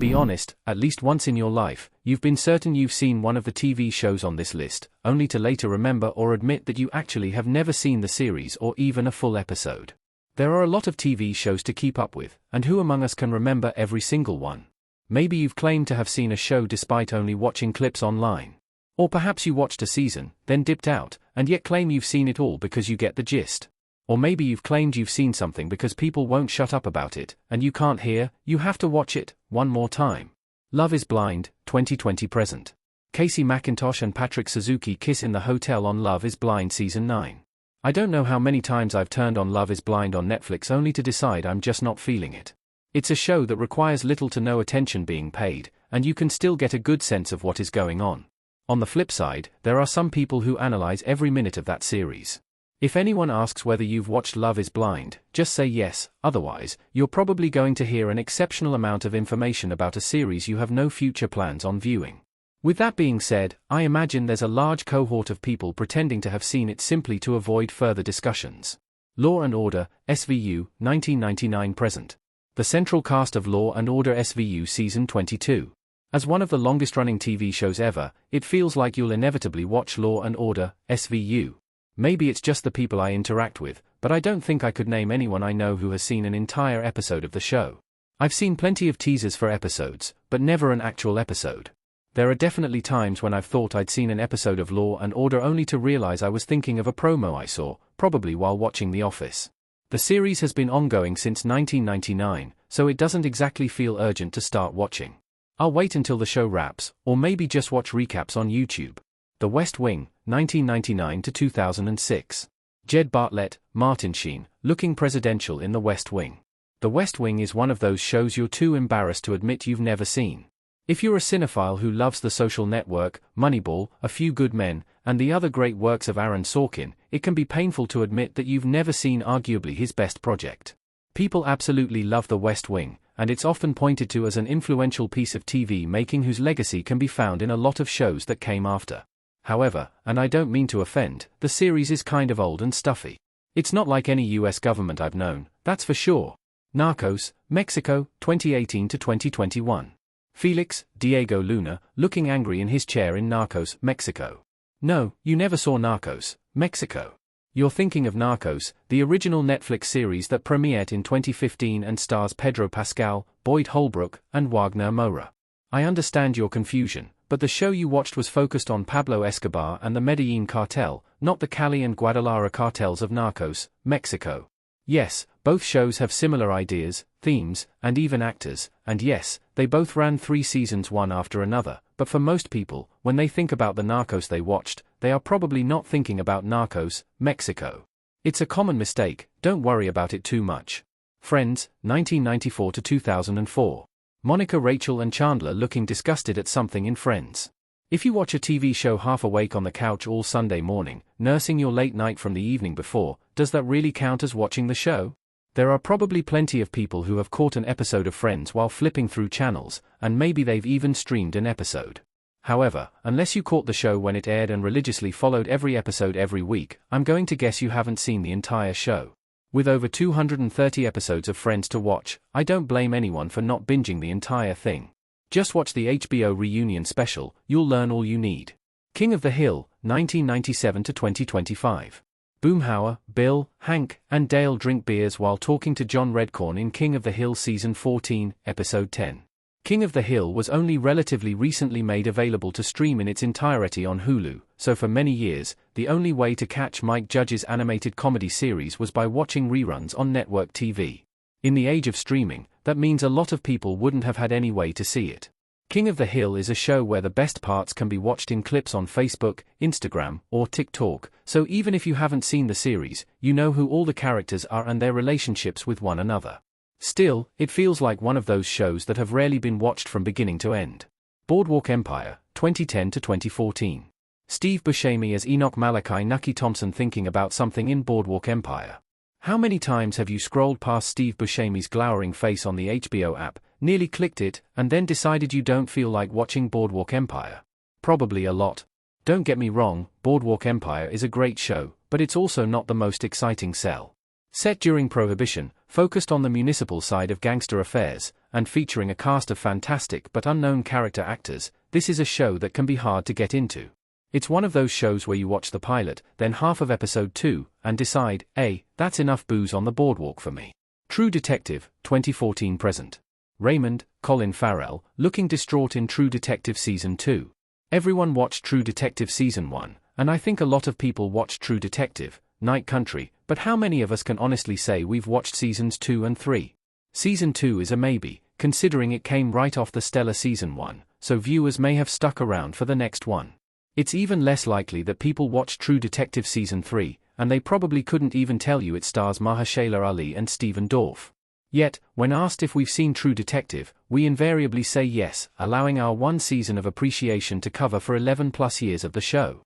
Be honest, at least once in your life, you've been certain you've seen one of the TV shows on this list, only to later remember or admit that you actually have never seen the series or even a full episode. There are a lot of TV shows to keep up with, and who among us can remember every single one? Maybe you've claimed to have seen a show despite only watching clips online. Or perhaps you watched a season, then dipped out, and yet claim you've seen it all because you get the gist. Or maybe you've claimed you've seen something because people won't shut up about it, and you can't hear, you have to watch it, one more time. Love is Blind, 2020 present. Casey McIntosh and Patrick Suzuki kiss in the hotel on Love is Blind Season 9. I don't know how many times I've turned on Love is Blind on Netflix only to decide I'm just not feeling it. It's a show that requires little to no attention being paid, and you can still get a good sense of what is going on. On the flip side, there are some people who analyze every minute of that series. If anyone asks whether you've watched Love is Blind, just say yes, otherwise, you're probably going to hear an exceptional amount of information about a series you have no future plans on viewing. With that being said, I imagine there's a large cohort of people pretending to have seen it simply to avoid further discussions. Law and Order, SVU, 1999 present. The central cast of Law and Order SVU Season 22. As one of the longest-running TV shows ever, it feels like you'll inevitably watch Law and Order, SVU. Maybe it's just the people I interact with, but I don't think I could name anyone I know who has seen an entire episode of the show. I've seen plenty of teasers for episodes, but never an actual episode. There are definitely times when I've thought I'd seen an episode of Law and Order only to realize I was thinking of a promo I saw, probably while watching The Office. The series has been ongoing since 1999, so it doesn't exactly feel urgent to start watching. I'll wait until the show wraps, or maybe just watch recaps on YouTube. The West Wing, 1999 to 2006. Jed Bartlett, Martin Sheen, looking presidential in The West Wing. The West Wing is one of those shows you're too embarrassed to admit you've never seen. If you're a cinephile who loves The Social Network, Moneyball, A Few Good Men, and the other great works of Aaron Sorkin, it can be painful to admit that you've never seen arguably his best project. People absolutely love The West Wing, and it's often pointed to as an influential piece of TV making whose legacy can be found in a lot of shows that came after. However, and I don't mean to offend, the series is kind of old and stuffy. It's not like any US government I've known, that's for sure. Narcos, Mexico, 2018 to 2021. Felix, Diego Luna, looking angry in his chair in Narcos, Mexico. No, you never saw Narcos, Mexico. You're thinking of Narcos, the original Netflix series that premiered in 2015 and stars Pedro Pascal, Boyd Holbrook, and Wagner Moura. I understand your confusion, but the show you watched was focused on Pablo Escobar and the Medellin cartel, not the Cali and Guadalajara cartels of Narcos, Mexico. Yes, both shows have similar ideas, themes, and even actors, and yes, they both ran 3 seasons one after another, but for most people, when they think about the Narcos they watched, they are probably not thinking about Narcos, Mexico. It's a common mistake, don't worry about it too much. Friends, 1994 to 2004. Monica, Rachel and Chandler looking disgusted at something in Friends. If you watch a TV show half awake on the couch all Sunday morning, nursing your late night from the evening before, does that really count as watching the show? There are probably plenty of people who have caught an episode of Friends while flipping through channels, and maybe they've even streamed an episode. However, unless you caught the show when it aired and religiously followed every episode every week, I'm going to guess you haven't seen the entire show. With over 230 episodes of Friends to watch, I don't blame anyone for not binging the entire thing. Just watch the HBO reunion special, you'll learn all you need. King of the Hill, 1997 to 2025. Boomhauer, Bill, Hank, and Dale drink beers while talking to John Redcorn in King of the Hill Season 14, Episode 10. King of the Hill was only relatively recently made available to stream in its entirety on Hulu, so for many years, the only way to catch Mike Judge's animated comedy series was by watching reruns on network TV. In the age of streaming, that means a lot of people wouldn't have had any way to see it. King of the Hill is a show where the best parts can be watched in clips on Facebook, Instagram, or TikTok, so even if you haven't seen the series, you know who all the characters are and their relationships with one another. Still, it feels like one of those shows that have rarely been watched from beginning to end. Boardwalk Empire, 2010 to 2014. Steve Buscemi as Enoch Malachi Nucky Thompson thinking about something in Boardwalk Empire. How many times have you scrolled past Steve Buscemi's glowering face on the HBO app, nearly clicked it, and then decided you don't feel like watching Boardwalk Empire? Probably a lot. Don't get me wrong, Boardwalk Empire is a great show, but it's also not the most exciting sell. Set during Prohibition, focused on the municipal side of gangster affairs, and featuring a cast of fantastic but unknown character actors, this is a show that can be hard to get into. It's one of those shows where you watch the pilot, then half of episode 2, and decide, that's enough booze on the boardwalk for me. True Detective, 2014 present. Raymond, Colin Farrell, looking distraught in True Detective Season 2. Everyone watched True Detective Season 1, and I think a lot of people watched True Detective, Night Country, but how many of us can honestly say we've watched Seasons 2 and 3? Season 2 is a maybe, considering it came right off the stellar Season 1, so viewers may have stuck around for the next one. It's even less likely that people watched True Detective Season 3, and they probably couldn't even tell you it stars Mahershala Ali and Stephen Dorff. Yet, when asked if we've seen True Detective, we invariably say yes, allowing our one season of appreciation to cover for 11+ years of the show.